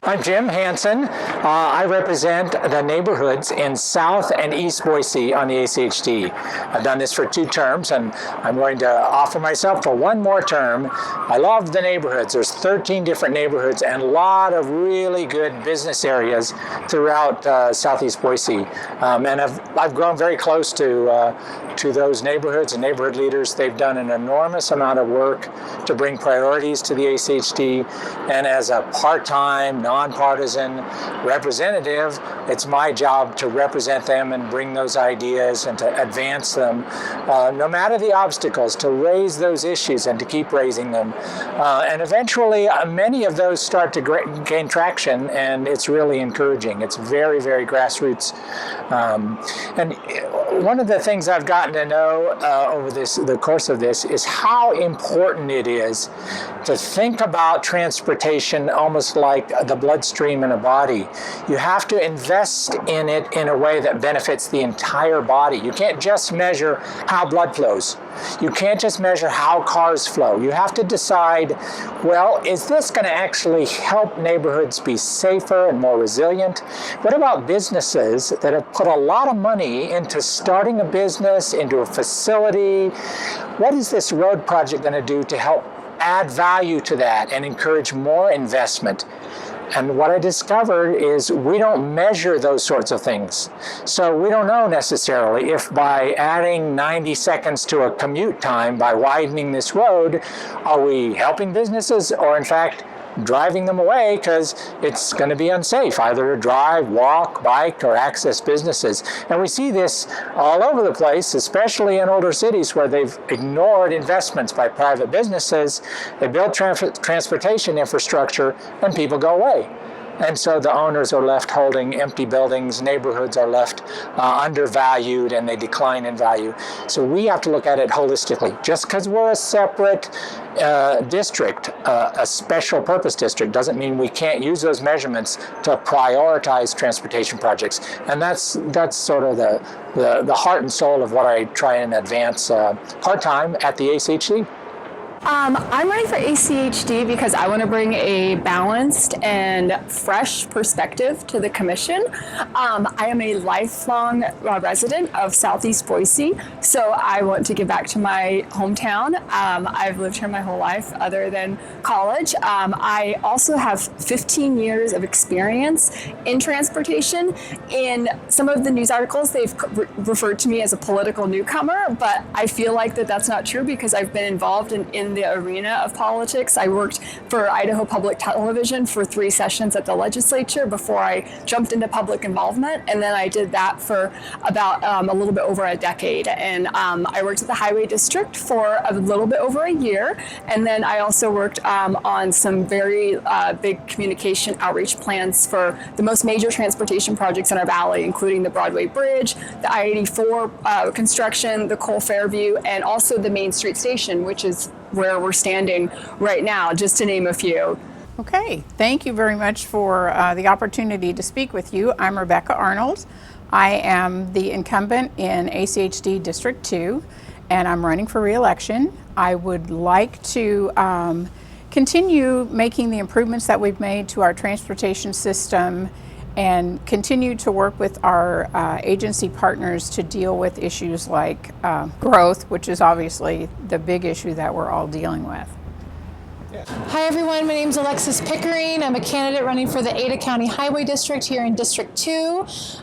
I'm Jim Hansen. I represent the neighborhoods in South and East Boise on the ACHD. I've done this for 2 terms, and I'm going to offer myself for 1 more term. I love the neighborhoods. There's 13 different neighborhoods and a lot of really good business areas throughout Southeast Boise. And I've grown very close to those neighborhoods and neighborhood leaders. They've done an enormous amount of work to bring priorities to the ACHD, and as a part-time, nonpartisan representative, it's my job to represent them and bring those ideas and to advance them, no matter the obstacles, to raise those issues and to keep raising them. And eventually, many of those start to gain traction, and it's really encouraging. It's very, very grassroots. And one of the things I've gotten to know over the course of this is how important it is to think about transportation almost like the bloodstream in a body. You have to invest in it in a way that benefits the entire body. You can't just measure how blood flows. You can't just measure how cars flow. You have to decide, well, is this going to actually help neighborhoods be safer and more resilient? What about businesses that have put a lot of money into starting a business, into a facility? What is this road project going to do to help add value to that and encourage more investment? And what I discovered is we don't measure those sorts of things. So we don't know necessarily if by adding 90 seconds to a commute time by widening this road, are we helping businesses or in fact driving them away because it's going to be unsafe either to drive, walk, bike, or access businesses. And we see this all over the place, especially in older cities where they've ignored investments by private businesses. They build transportation infrastructure and people go away. And so the owners are left holding empty buildings, neighborhoods are left undervalued, and they decline in value. So we have to look at it holistically. Just because we're a separate district, a special purpose district, doesn't mean we can't use those measurements to prioritize transportation projects. And that's sort of the heart and soul of what I try and advance part-time at the ACHD. I'm running for ACHD because I want to bring a balanced and fresh perspective to the commission. I am a lifelong resident of Southeast Boise, so I want to give back to my hometown. I've lived here my whole life other than college. I also have 15 years of experience in transportation. In some of the news articles, they've referred to me as a political newcomer, but I feel like that's not true because I've been involved in the arena of politics. I worked for Idaho Public Television for 3 sessions at the legislature before I jumped into public involvement, and then I did that for about a little bit over a decade. And I worked at the Highway District for a little bit over a year, and then I also worked on some very big communication outreach plans for the most major transportation projects in our valley, including the Broadway Bridge, the I-84 construction, the Cole Fairview, and also the Main Street Station, which is where we're standing right now, just to name a few. Okay, thank you very much for the opportunity to speak with you. I'm Rebecca Arnold. I am the incumbent in ACHD District 2, and I'm running for re-election. I would like to continue making the improvements that we've made to our transportation system and continue to work with our agency partners to deal with issues like growth, which is obviously the big issue that we're all dealing with. Hi everyone, my name is Alexis Pickering. I'm a candidate running for the Ada County Highway District here in District 2. It's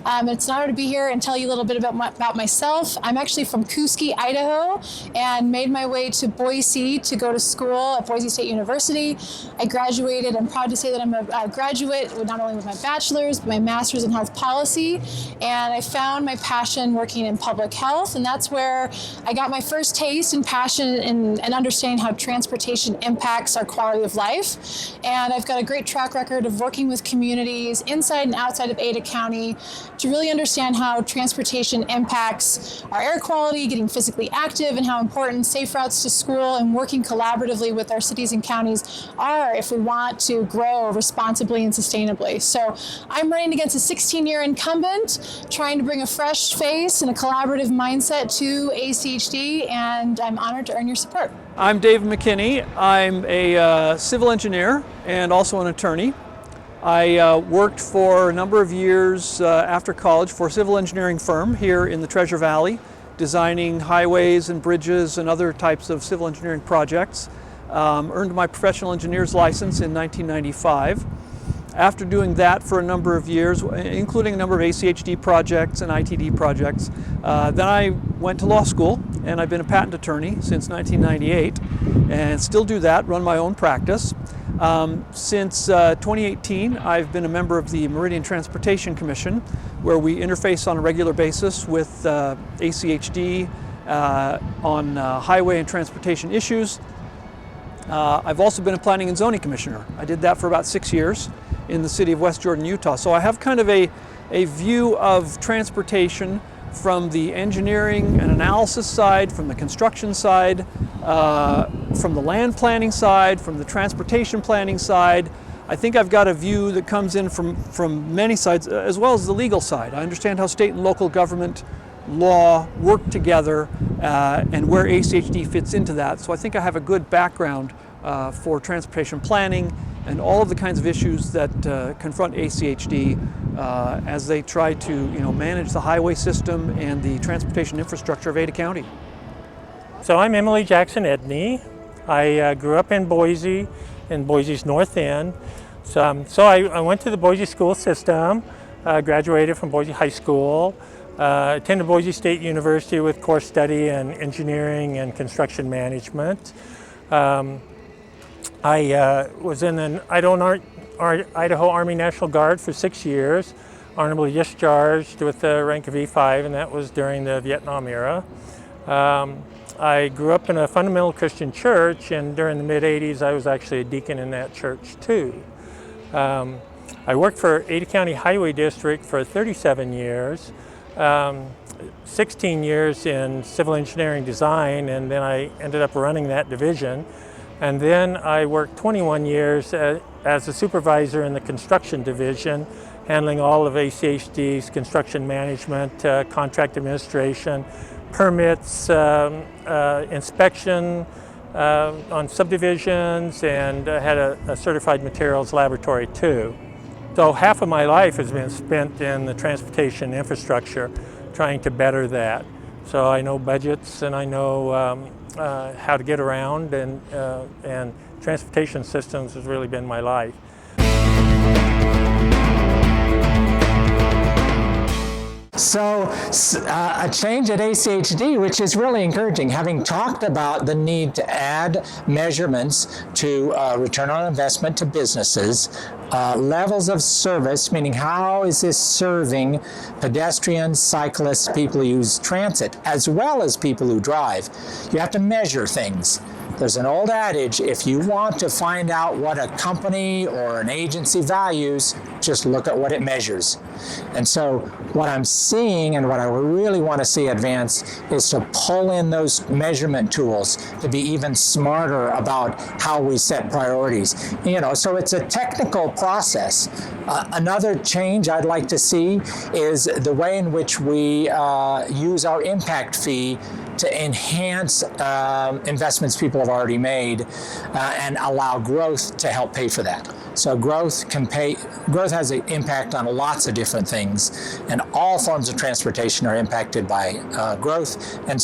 an honor to be here and tell you a little bit about myself. I'm actually from Koosky, Idaho, and made my way to Boise to go to school at Boise State University. I graduated. I'm proud to say that I'm a graduate not only with my bachelor's, but my master's in health policy. And I found my passion working in public health, and that's where I got my first taste and passion in understanding how transportation impacts our quality of life. And I've got a great track record of working with communities inside and outside of Ada County to really understand how transportation impacts our air quality, getting physically active, and how important safe routes to school and working collaboratively with our cities and counties are if we want to grow responsibly and sustainably. So I'm running against a 16-year incumbent, trying to bring a fresh face and a collaborative mindset to ACHD, and I'm honored to earn your support. I'm Dave McKinney. I'm a civil engineer and also an attorney. I worked for a number of years after college for a civil engineering firm here in the Treasure Valley, designing highways and bridges and other types of civil engineering projects. Earned my professional engineer's license in 1995. After doing that for a number of years, including a number of ACHD projects and ITD projects, then I went to law school, and I've been a patent attorney since 1998 and still do that, run my own practice. Since 2018, I've been a member of the Meridian Transportation Commission, where we interface on a regular basis with ACHD on highway and transportation issues. I've also been a planning and zoning commissioner. I did that for about 6 years in the city of West Jordan, Utah. So I have kind of a view of transportation from the engineering and analysis side, from the construction side, from the land planning side, from the transportation planning side. I think I've got a view that comes in from many sides, as well as the legal side. I understand how state and local government law work together and where ACHD fits into that. So I think I have a good background for transportation planning and all of the kinds of issues that confront ACHD as they try to manage the highway system and the transportation infrastructure of Ada County. So I'm Emilie Jackson-Edney. I grew up in Boise, Boise's North End. So I went to the Boise school system, graduated from Boise High School, attended Boise State University with course study in engineering and construction management. I was in an Idaho Army National Guard for 6 years, honorably discharged with the rank of E5, and that was during the Vietnam era. I grew up in a fundamental Christian church, and during the mid-'80s I was actually a deacon in that church too. I worked for Ada County Highway District for 37 years, 16 years in civil engineering design, and then I ended up running that division. And then I worked 21 years as a supervisor in the construction division, handling all of ACHD's construction management, contract administration, permits, inspection on subdivisions, and had a certified materials laboratory too. So half of my life has been spent in the transportation infrastructure, trying to better that. So I know budgets, and I know how to get around, and transportation systems has really been my life. So a change at ACHD, which is really encouraging, having talked about the need to add measurements to return on investment to businesses, levels of service, meaning how is this serving pedestrians, cyclists, people who use transit, as well as people who drive. You have to measure things. There's an old adage, if you want to find out what a company or an agency values, just look at what it measures. And so what I'm seeing, and what I really want to see advance, is to pull in those measurement tools to be even smarter about how we set priorities. So it's a technical process. Another change I'd like to see is the way in which we use our impact fee to enhance investments people have already made and allow growth to help pay for that. So growth has an impact on lots of different things, and all forms of transportation are impacted by growth, and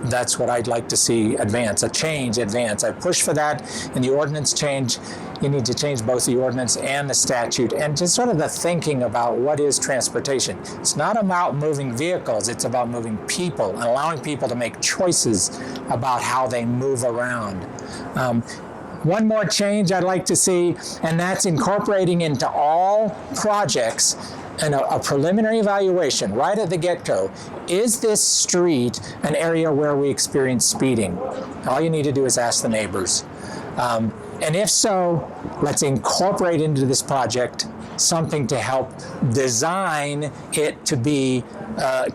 that's what I'd like to see advance. I push for that in the ordinance change. You need to change both the ordinance and the statute, and just sort of the thinking about what is transportation. It's not about moving vehicles, it's about moving people and allowing people to make choices about how they move around. One more change I'd like to see, and that's incorporating into all projects and a preliminary evaluation right at the get-go. Is this street an area where we experience speeding? All you need to do is ask the neighbors. And if so, let's incorporate into this project something to help design it to be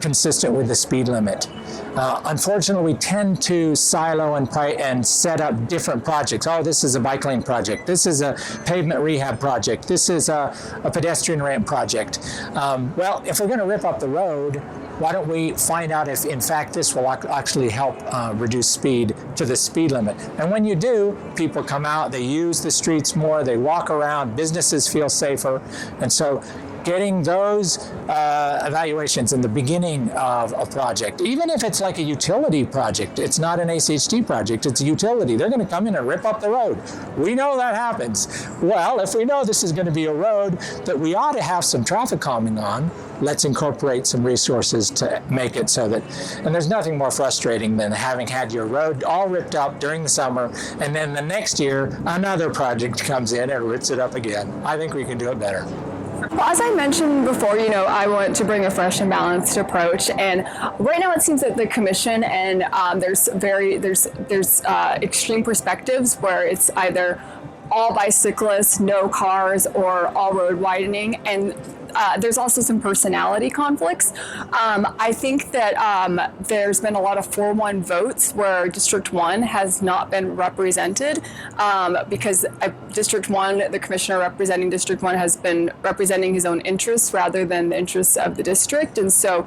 consistent with the speed limit. Unfortunately, we tend to silo and set up different projects. Oh, this is a bike lane project. This is a pavement rehab project. This is a pedestrian ramp project. Well, if we're going to rip up the road, why don't we find out if, in fact, this will actually help reduce speed to the speed limit. And when you do, people come out, they use the streets more, they walk around, businesses feel safer. And so getting those evaluations in the beginning of a project, even if it's like a utility project, it's not an ACHD project, it's a utility. They're going to come in and rip up the road. We know that happens. Well, if we know this is going to be a road that we ought to have some traffic calming on, let's incorporate some resources to make it so that, and there's nothing more frustrating than having had your road all ripped up during the summer, and then the next year, another project comes in and rips it up again. I think we can do it better. Well, as I mentioned before, I want to bring a fresh and balanced approach, and right now it seems that the commission and there's extreme perspectives where it's either all bicyclists, no cars, or all road widening, and there's also some personality conflicts. I think that there's been a lot of 4-1 votes where District 1 has not been represented because District 1, the commissioner representing District 1 has been representing his own interests rather than the interests of the district. And so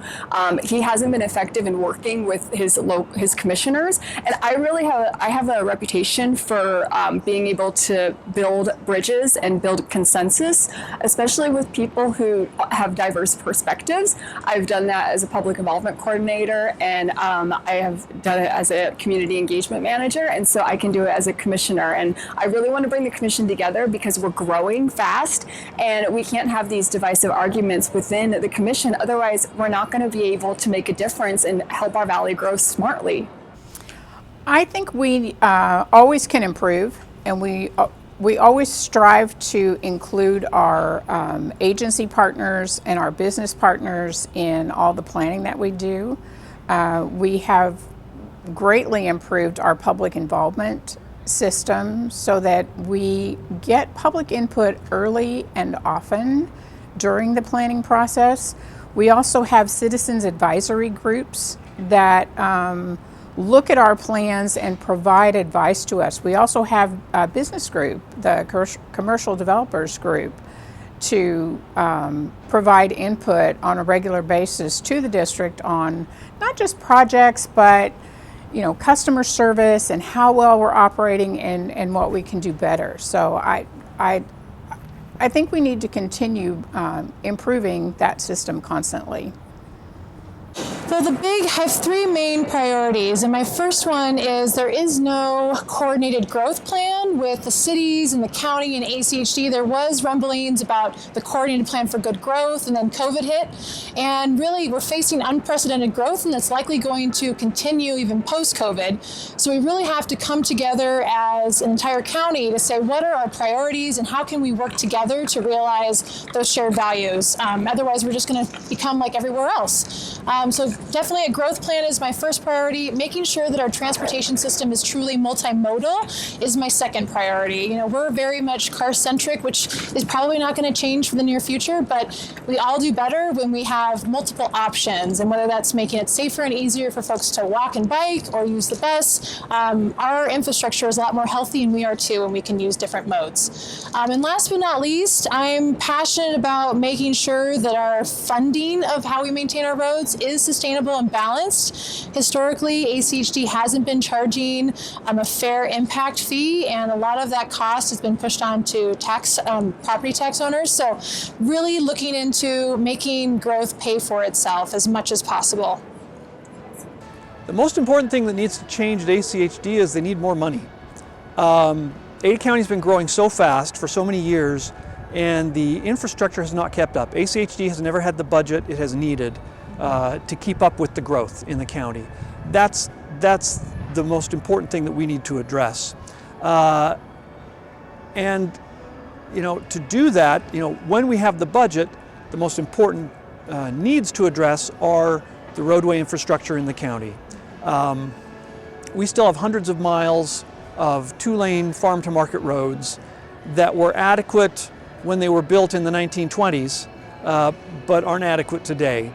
he hasn't been effective in working with his commissioners. And I have a reputation for being able to build bridges and build consensus, especially with people who have diverse perspectives. I've done that as a public involvement coordinator, and I have done it as a community engagement manager, and so I can do it as a commissioner. And I really want to bring the commission together because we're growing fast, and we can't have these divisive arguments within the commission. Otherwise, we're not going to be able to make a difference and help our valley grow smartly. I think we always can improve, and we always strive to include our agency partners and our business partners in all the planning that we do. We have greatly improved our public involvement system so that we get public input early and often during the planning process. We also have citizens advisory groups that look at our plans and provide advice to us. We also have a business group, the commercial developers group, to provide input on a regular basis to the district on not just projects, but customer service and how well we're operating and what we can do better. So I think we need to continue improving that system constantly. So I have 3 main priorities, and my first one is there is no coordinated growth plan with the cities and the county and ACHD. There was rumblings about the coordinated plan for good growth, and then COVID hit, and really we're facing unprecedented growth, and that's likely going to continue even post-COVID. So we really have to come together as an entire county to say what are our priorities and how can we work together to realize those shared values. Otherwise, we're just going to become like everywhere else. So definitely a growth plan is my first priority. Making sure that our transportation system is truly multimodal is my second priority. We're very much car-centric, which is probably not going to change for the near future, but we all do better when we have multiple options, and whether that's making it safer and easier for folks to walk and bike or use the bus. Our infrastructure is a lot more healthy, and we are too, and we can use different modes. And last but not least, I'm passionate about making sure that our funding of how we maintain our roads is sustainable and balanced. Historically, ACHD hasn't been charging a fair impact fee, and a lot of that cost has been pushed on to property tax owners. So really looking into making growth pay for itself as much as possible. The most important thing that needs to change at ACHD is they need more money. Ada County's been growing so fast for so many years, and the infrastructure has not kept up. ACHD has never had the budget it has needed to keep up with the growth in the county. That's the most important thing that we need to address. And to do that, when we have the budget, the most important needs to address are the roadway infrastructure in the county. We still have hundreds of miles of 2-lane farm-to-market roads that were adequate when they were built in the 1920s, but aren't adequate today.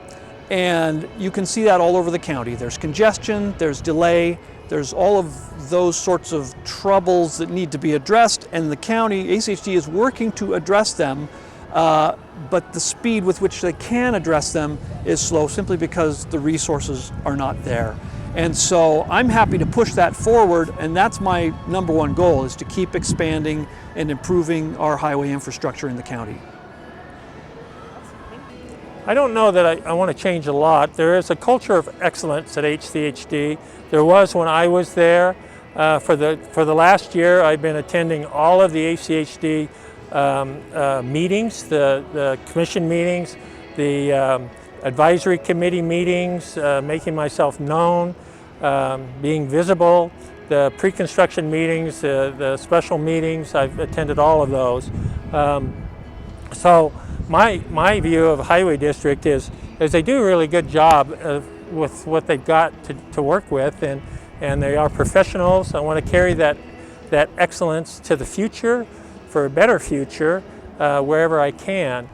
And you can see that all over the county. There's congestion, there's delay, there's all of those sorts of troubles that need to be addressed, and the county, ACHD, is working to address them, but the speed with which they can address them is slow simply because the resources are not there. And so I'm happy to push that forward, and that's my number one goal, is to keep expanding and improving our highway infrastructure in the county. I don't know that I want to change a lot. There is a culture of excellence at ACHD. There was when I was there. For the last year, I've been attending all of the ACHD meetings, the commission meetings, the advisory committee meetings, making myself known, being visible, the pre-construction meetings, the special meetings. I've attended all of those. So my view of Highway District is they do a really good job with what they've got to work with, and they are professionals. I want to carry that excellence to the future, for a better future, wherever I can.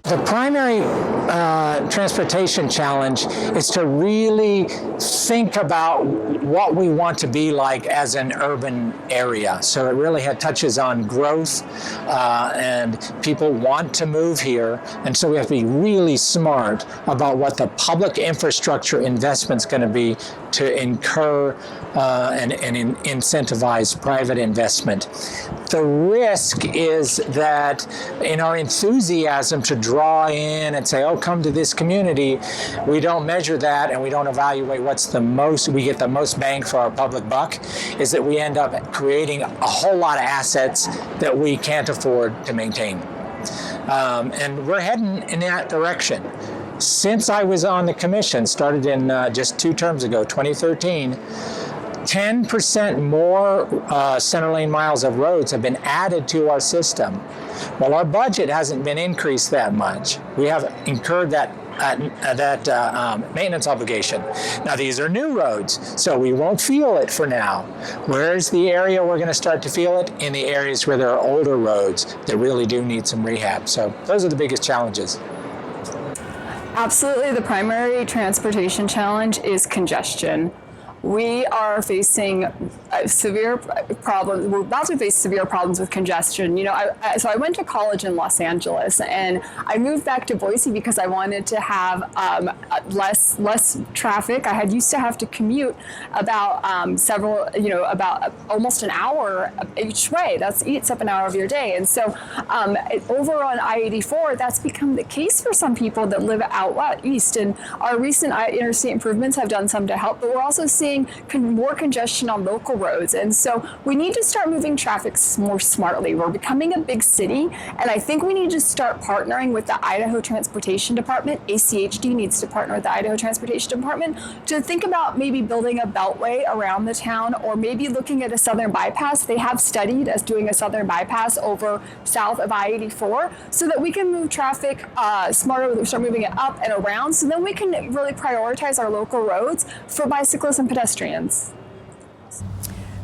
The primary transportation challenge is to really think about what we want to be like as an urban area. So it really touches on growth, and people want to move here, and so we have to be really smart about what the public infrastructure investment's going to be to incur and incentivize private investment. The risk is that in our enthusiasm to draw in and say, oh, come to this community, we don't measure that and we don't evaluate we get the most bang for our public buck, is that we end up creating a whole lot of assets that we can't afford to maintain. And we're heading in that direction. Since I was on the commission, started in just 2 terms ago, 2013, 10% more center lane miles of roads have been added to our system. Well, our budget hasn't been increased that much. We have incurred that maintenance obligation. Now, these are new roads, so we won't feel it for now. Where's the area we're going to start to feel it? In the areas where there are older roads that really do need some rehab. So those are the biggest challenges. Absolutely, the primary transportation challenge is congestion. We are facing severe problems. We're about to face severe problems with congestion. You know, so I went to college in Los Angeles, and I moved back to Boise because I wanted to have less traffic. I used to have to commute about about almost an hour each way. That eats up an hour of your day. And so over on I-84, that's become the case for some people that live out east. And our recent interstate improvements have done some to help, but we're also seeing more congestion on local roads. And so we need to start moving traffic more smartly. We're becoming a big city, and I think we need to start partnering with the Idaho Transportation Department. ACHD needs to partner with the Idaho Transportation Department to think about maybe building a beltway around the town, or maybe looking at a southern bypass. They have studied as doing a southern bypass over south of I-84 so that we can move traffic smarter, start moving it up and around, so then we can really prioritize our local roads for bicyclists and pedestrians.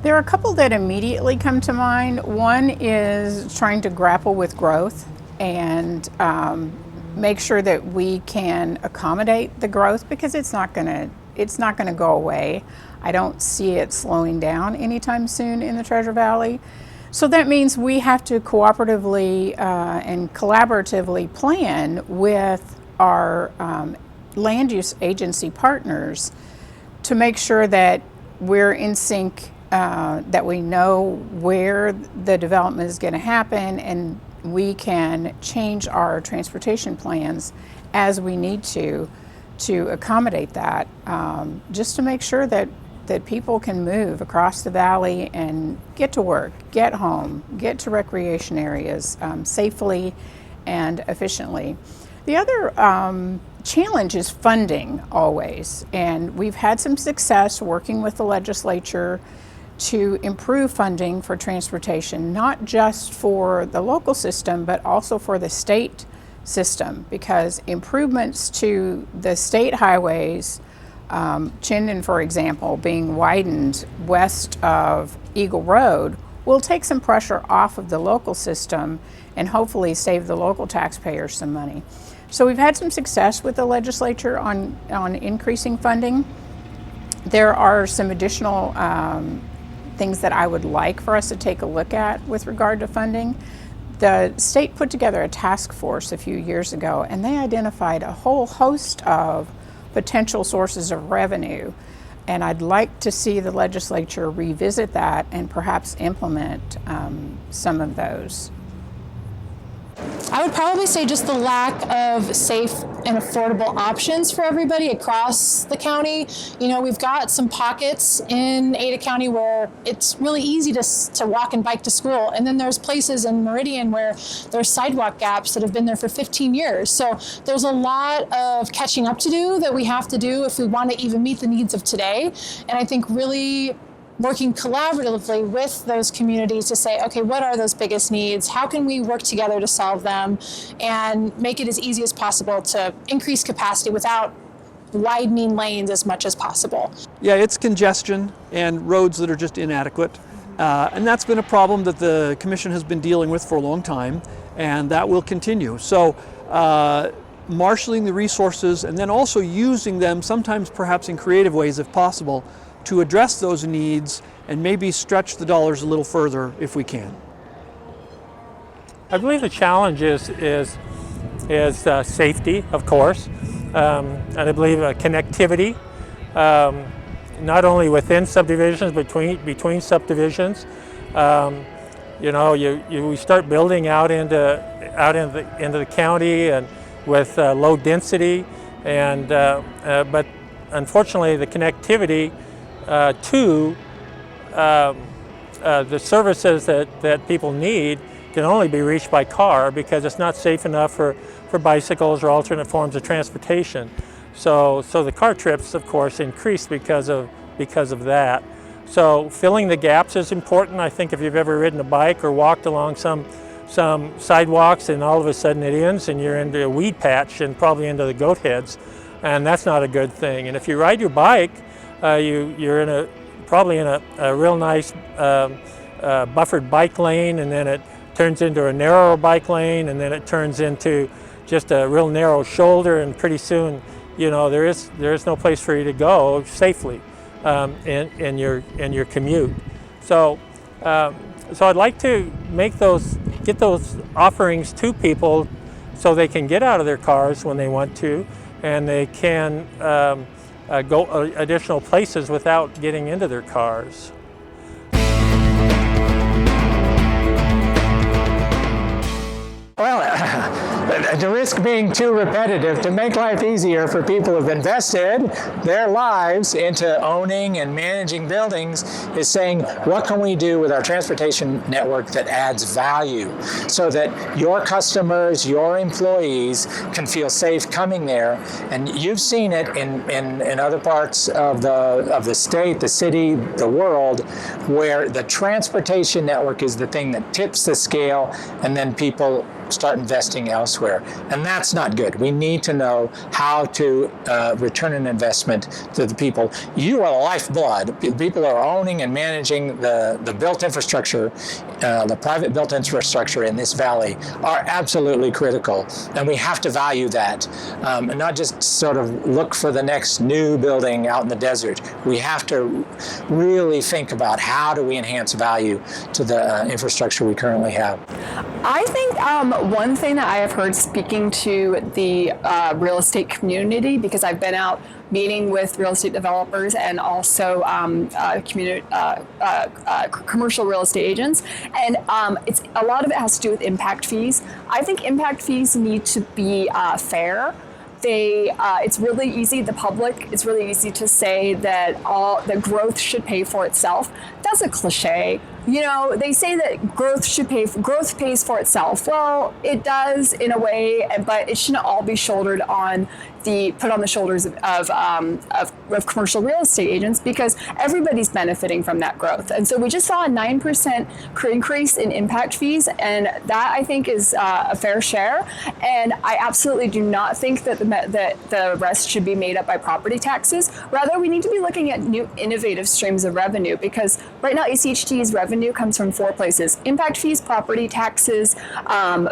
There are a couple that immediately come to mind. One is trying to grapple with growth and make sure that we can accommodate the growth, because it's not going to go away. I don't see it slowing down anytime soon in the Treasure Valley. So that means we have to cooperatively and collaboratively plan with our land use agency partners to make sure that we're in sync, that we know where the development is going to happen, and we can change our transportation plans as we need to accommodate that, just to make sure that people can move across the valley and get to work, get home, get to recreation areas safely and efficiently. The other challenge is funding, always, and we've had some success working with the legislature to improve funding for transportation, not just for the local system, but also for the state system, because improvements to the state highways, Chinden, for example, being widened west of Eagle Road, will take some pressure off of the local system and hopefully save the local taxpayers some money. So we've had some success with the legislature on increasing funding. There are some additional things that I would like for us to take a look at with regard to funding. The state put together a task force a few years ago, and they identified a whole host of potential sources of revenue. And I'd like to see the legislature revisit that and perhaps implement some of those. I would probably say just the lack of safe and affordable options for everybody across the county. You know, we've got some pockets in Ada County where it's really easy to walk and bike to school. And then there's places in Meridian where there's sidewalk gaps that have been there for 15 years. So there's a lot of catching up to do that we have to do if we want to even meet the needs of today. And I think really working collaboratively with those communities to say, okay, what are those biggest needs? How can we work together to solve them and make it as easy as possible to increase capacity without widening lanes as much as possible? Yeah, it's congestion and roads that are just inadequate. And that's been a problem that the Commission has been dealing with for a long time, and that will continue. So marshaling the resources and then also using them, sometimes perhaps in creative ways if possible, to address those needs and maybe stretch the dollars a little further if we can. I believe the challenge is safety, of course, and I believe connectivity, not only within subdivisions, but between subdivisions. You know, we start building out into the county and with low density, and but unfortunately the connectivity to the services that people need can only be reached by car because it's not safe enough for bicycles or alternate forms of transportation. So the car trips, of course, increase because of that. So filling the gaps is important. I think if you've ever ridden a bike or walked along some sidewalks and all of a sudden it ends and you're into a weed patch and probably into the goat heads, and that's not a good thing. And if you ride your bike, you're probably in a real nice buffered bike lane, and then it turns into a narrower bike lane, and then it turns into just a real narrow shoulder, and pretty soon, you know, there is no place for you to go safely in your commute. So I'd like to get those offerings to people so they can get out of their cars when they want to, and they can go additional places without getting into their cars. Well, at the risk being too repetitive, to make life easier for people who've invested their lives into owning and managing buildings is saying, what can we do with our transportation network that adds value so that your customers, your employees can feel safe coming there? And you've seen it in other parts of the state, the city, the world, where the transportation network is the thing that tips the scale, and then people start investing elsewhere. And that's not good. We need to know how to return an investment to the people. You are the lifeblood. People are owning and managing the built infrastructure, the private built infrastructure in this valley are absolutely critical. And we have to value that and not just sort of look for the next new building out in the desert. We have to really think about how do we enhance value to the infrastructure we currently have. I think one thing that I have heard speaking to the real estate community, because I've been out meeting with real estate developers and also commercial real estate agents, and it's a lot of it has to do with impact fees. I think impact fees need to be fair. It's really easy, it's really easy to say that growth should pay for itself. That's a cliche. You know, they say that growth pays for itself. Well, it does in a way, but it shouldn't all be put on the shoulders of commercial real estate agents, because everybody's benefiting from that growth. And so we just saw a 9% increase in impact fees, and that I think is a fair share. And I absolutely do not think that the rest should be made up by property taxes. Rather, we need to be looking at new innovative streams of revenue, because right now ACHD's revenue revenue comes from 4 places: impact fees, property taxes,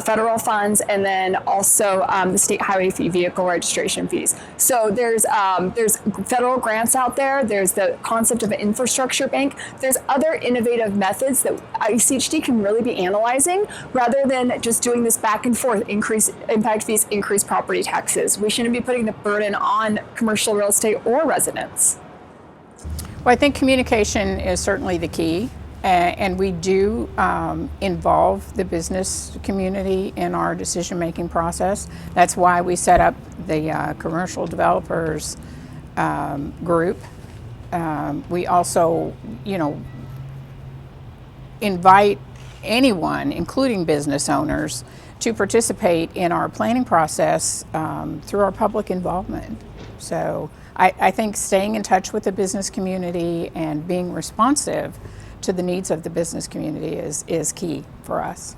federal funds, and then also the state highway fee, vehicle registration fees. So there's federal grants out there. There's the concept of an infrastructure bank. There's other innovative methods that ACHD can really be analyzing rather than just doing this back and forth, increase impact fees, increase property taxes. We shouldn't be putting the burden on commercial real estate or residents. Well, I think communication is certainly the key, and we do involve the business community in our decision-making process. That's why we set up the commercial developers group. We also, invite anyone, including business owners, to participate in our planning process through our public involvement. So I think staying in touch with the business community and being responsive to the needs of the business community is key for us.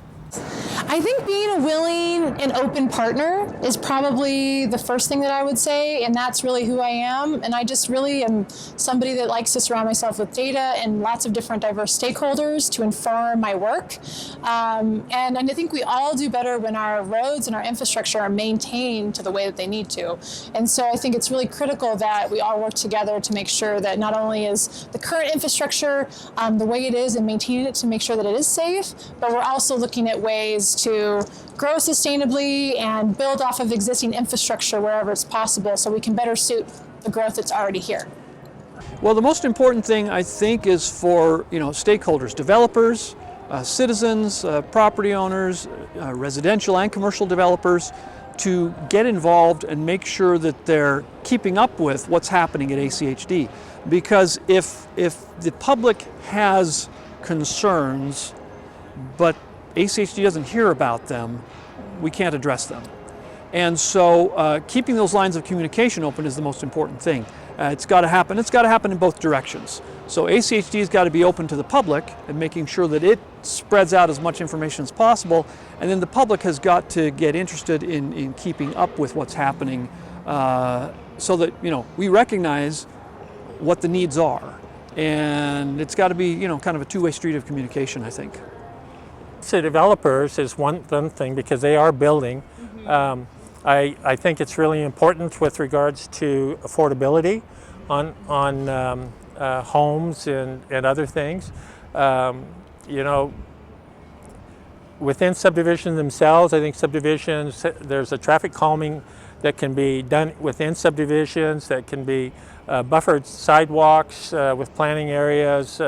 I think being a willing and open partner is probably the first thing that I would say, and that's really who I am. And I just really am somebody that likes to surround myself with data and lots of different diverse stakeholders to inform my work. And I think we all do better when our roads and our infrastructure are maintained to the way that they need to. And so I think it's really critical that we all work together to make sure that not only is the current infrastructure the way it is and maintaining it to make sure that it is safe, but we're also looking at ways to grow sustainably and build off of existing infrastructure wherever it's possible so we can better suit the growth that's already here. Well, the most important thing, I think, is for stakeholders, developers, citizens, property owners, residential and commercial developers, to get involved and make sure that they're keeping up with what's happening at ACHD. Because if the public has concerns, but ACHD doesn't hear about them, we can't address them. And so keeping those lines of communication open is the most important thing. It's got to happen. It's got to happen in both directions. So ACHD's got to be open to the public and making sure that it spreads out as much information as possible. And then the public has got to get interested in keeping up with what's happening so that we recognize what the needs are. And it's got to be kind of a two-way street of communication, I think. So developers is one thing because they are building. I think it's really important with regards to affordability on homes and other things. Within subdivisions themselves, I think subdivisions, there's a traffic calming that can be done within subdivisions, that can be buffered sidewalks with planting areas,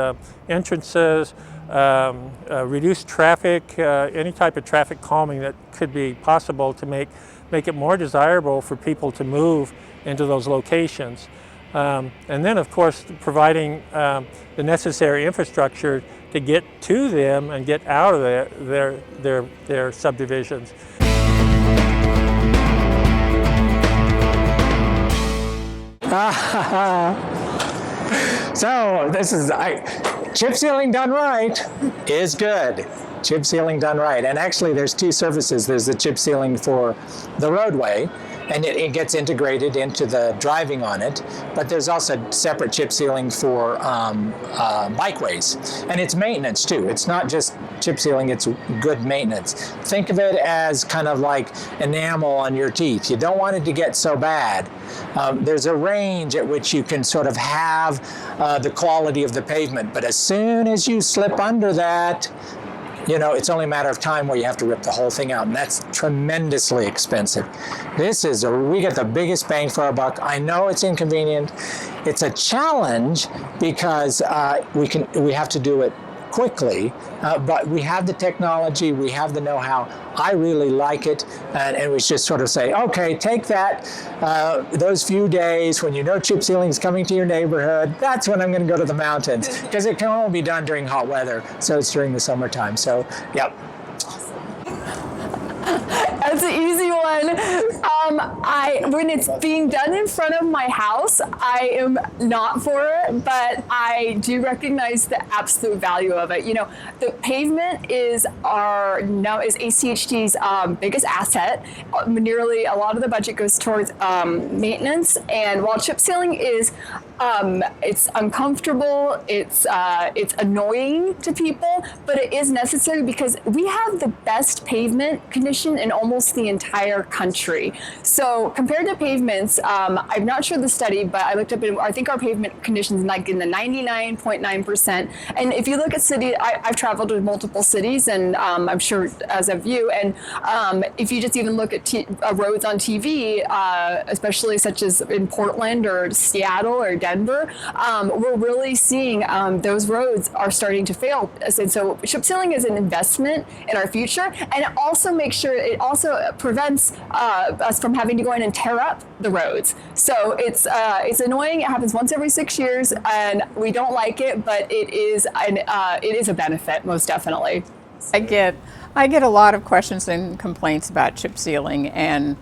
entrances, reduce traffic, any type of traffic calming that could be possible to make it more desirable for people to move into those locations. And then, of course, providing the necessary infrastructure to get to them and get out of their subdivisions. So this is chip sealing done right is good. Chip sealing done right. And actually there's two services. There's the chip sealing for the roadway, and it gets integrated into the driving on it. But there's also separate chip sealing for bikeways. And it's maintenance too. It's not just chip sealing, it's good maintenance. Think of it as kind of like enamel on your teeth. You don't want it to get so bad. There's a range at which you can sort of have the quality of the pavement. But as soon as you slip under that, it's only a matter of time where you have to rip the whole thing out, and that's tremendously expensive. We get the biggest bang for our buck. I know it's inconvenient. It's a challenge because we have to do it quickly, but we have the technology, we have the know-how. I really like it, and we just sort of say, okay, take that, those few days when chip sealing is coming to your neighborhood, that's when I'm going to go to the mountains, because it can only be done during hot weather, so it's during the summertime. So, yep. That's an easy one. When it's being done in front of my house, I am not for it, but I do recognize the absolute value of it. The pavement is ACHD's biggest asset. Nearly a lot of the budget goes towards maintenance, and while chip sealing is It's uncomfortable. It's annoying to people, but it is necessary because we have the best pavement condition in almost the entire country. So compared to pavements, I'm not sure the study, but I looked up it. I think our pavement conditions like in the 99.9%. And if you look at cities, I've traveled to multiple cities, and I'm sure as have you. And if you just even look at roads on TV, especially such as in Portland or Seattle or Denver, we're really seeing those roads are starting to fail. And so chip sealing is an investment in our future, and it also makes sure it also prevents us from having to go in and tear up the roads. So it's annoying. It happens once every 6 years, and we don't like it, but it is a benefit, most definitely. I get a lot of questions and complaints about chip sealing, and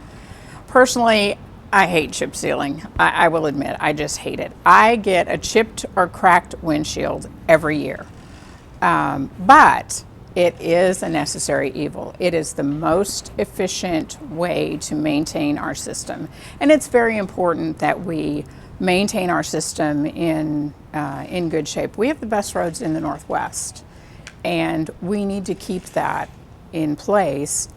personally, I hate chip sealing. I will admit, I just hate it. I get a chipped or cracked windshield every year, but it is a necessary evil. It is the most efficient way to maintain our system, and it's very important that we maintain our system in good shape. We have the best roads in the Northwest, and we need to keep that in place.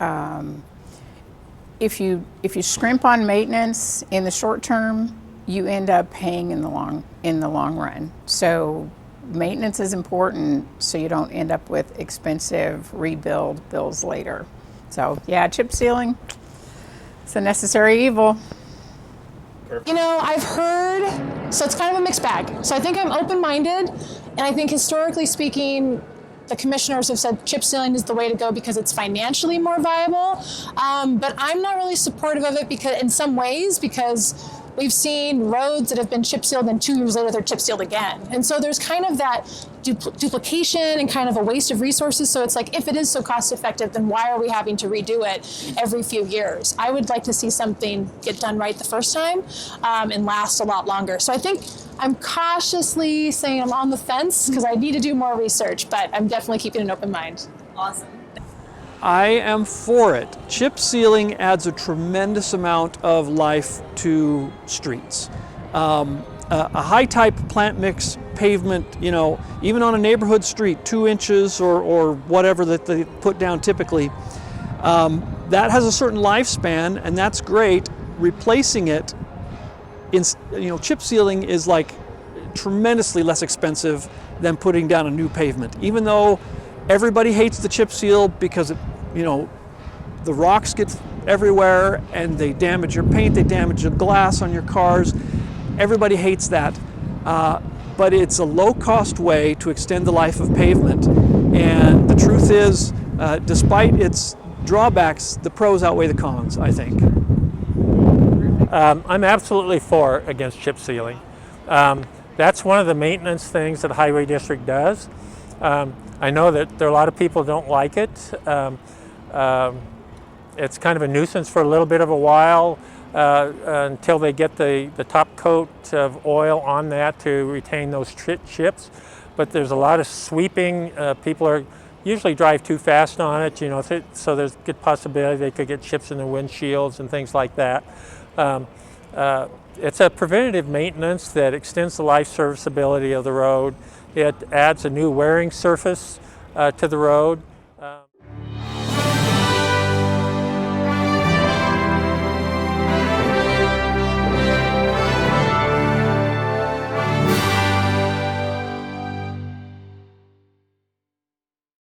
If you scrimp on maintenance in the short term, you end up paying in the long run. So maintenance is important, so you don't end up with expensive rebuild bills later. So yeah, chip sealing, it's a necessary evil. You know, I've heard, so it's kind of a mixed bag. So I think I'm open-minded, and I think historically speaking, the commissioners have said chip sealing is the way to go because it's financially more viable. But I'm not really supportive of it because, in some ways, because we've seen roads that have been chip sealed and 2 years later they're chip sealed again. And so there's kind of that duplication and kind of a waste of resources. So it's like, if it is so cost effective, then why are we having to redo it every few years? I would like to see something get done right the first time and last a lot longer. So I think I'm cautiously saying I'm on the fence because I need to do more research, but I'm definitely keeping an open mind. Awesome. I am for it. Chip sealing adds a tremendous amount of life to streets. A high-type plant mix pavement, you know, even on a neighborhood street, 2 inches or whatever that they put down typically, that has a certain lifespan, and that's great. Replacing it, chip sealing is like tremendously less expensive than putting down a new pavement. Even though everybody hates the chip seal because the rocks get everywhere and they damage your paint, they damage the glass on your cars. Everybody hates that. But it's a low-cost way to extend the life of pavement. And the truth is, despite its drawbacks, the pros outweigh the cons, I think. I'm absolutely against chip sealing. That's one of the maintenance things that the Highway District does. I know that there are a lot of people who don't like it. It's kind of a nuisance for a little bit of a while until they get the top coat of oil on that to retain those chips. But there's a lot of sweeping. People usually drive too fast on it, so there's a good possibility they could get chips in the windshields and things like that. It's a preventative maintenance that extends the life serviceability of the road. It adds a new wearing surface to the road.